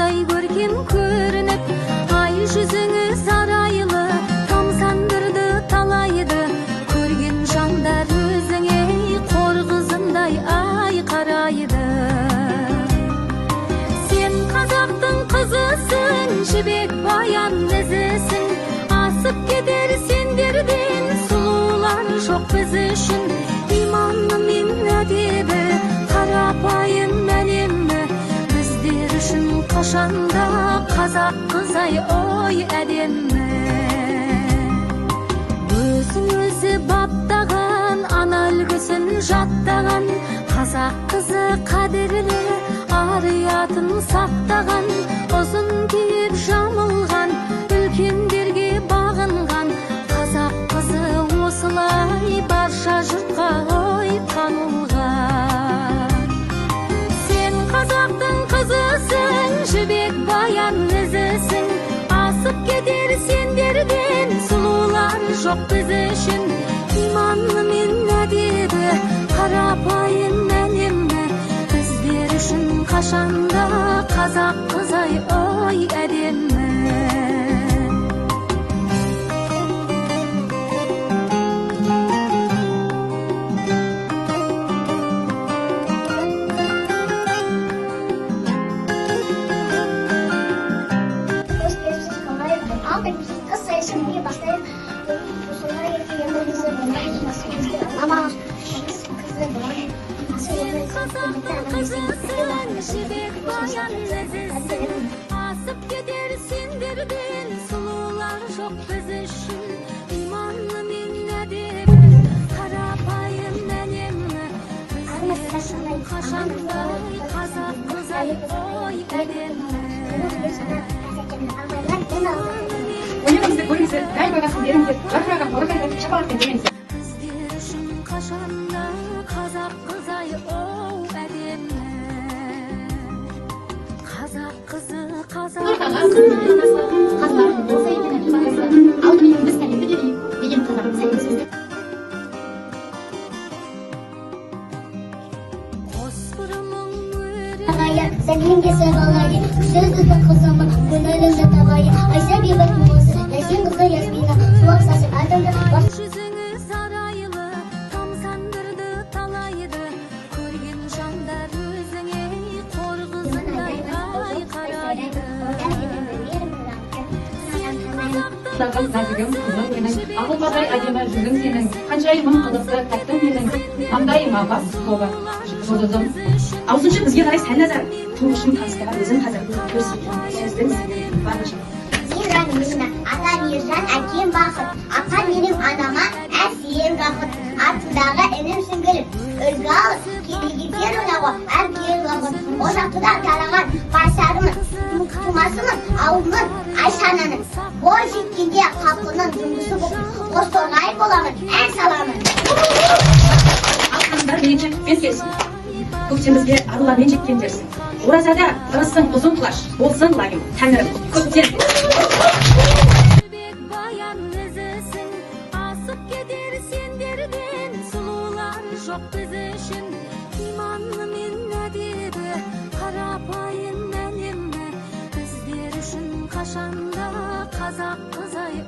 Tağday görkem көрініп, ай жүзіңі сарайлы, тамсандырды талайды. Көрген жандар өзіңе қор қызындай ай қарайды. Сен қазақтың қызысың, жібек баян ізісің. Асып кетер сендерден сұлулар жоқ біз үшін. Иманны мен әдебі, қарапайым әлемі, біздер үшін қашанда қазақ қызай ой әдемі. Өзін өзі баптаған, ана үлгісін жаттаған, қазақ қызы қадірлі, ар-ұятын сақтаған, ұзын киіп жамылған, үлкендерге бағынған, қазақ қызы осылай барша жұртқа ой танылған. Сен қазақтың қызысың, жібек баян ізісің. Асып кетер сендерден сұлулар жоқ біз үшін. Иманны мен әдебі, қарапайым әлемі, біздер үшін қашанда қазақ қызай ой әдемі. Kız sayısını bir başlayıp sonra yanımızda ama kızı Жібек баян ізісің. Асып кетер сендерден сұлулар жоқ біз үшін. Иманны мен әдебі, қарапайым әлемі, біздер үшін қашанда қазақ қызай ой әдемі. Oyunumuzda görünse, gay babasını derimdir, varfırağa borgayda çapalıkta demense. Біздер үшін қашанда қазақ қызай оу әдемі. Қазақ қызы, қазақ қызы. Қазақтың болса екен ибадасы, алдымен біз кәлемді берейік деген қазағымыз сөзді. Қос бұрымың өрі. Ағайы, сәлемге сағалайы, сөзді қызымы, көңілімді табайы. Айса бейбіт мұңысы, әсен қызы ясмина, суақ сасып адамды бас. Жүзіңі сарайлы, тамсандырды талайды. Көрген жандар өзіңе қор қызындай ай қарайды. Саған нәзігім қызым менің, ақыл бадай әдемі жүзің сенің, қаншайымын қылықты тәттім менің, маңдайыма бас тоғы жұлдызым. Аузыншы бізге қарай сәл назар, тұңғышын таныстырған өзім қазір көрсеткен сөздің себебі барғышым. Ержан менің, ана Ержан, әкем бақыт, ақа менің анама әсем бақыт, артындағы інім сүңгіліп, үлгі алып, келегеден ойнауға әр кел бақыт, ошақтыдан тараған байсарымын, тумасымын, ауылмын, Айшананың, бой жеткенде қалқының жұмысы болып, қосторғай боламын, ән саламын. Алқандар менше бес келсін, көктемізге арулармен жеткен дерсің. Оразада ырысың ұзын құлаш, болсын лайым, тәңірім, көптен. Жібек баян ізісің. Асып кетер сендерден сұлулар жоқ біз үшін. Иманны мен әдебі, қарапайым әлемі, біздер үшін қашанда қазақ қызай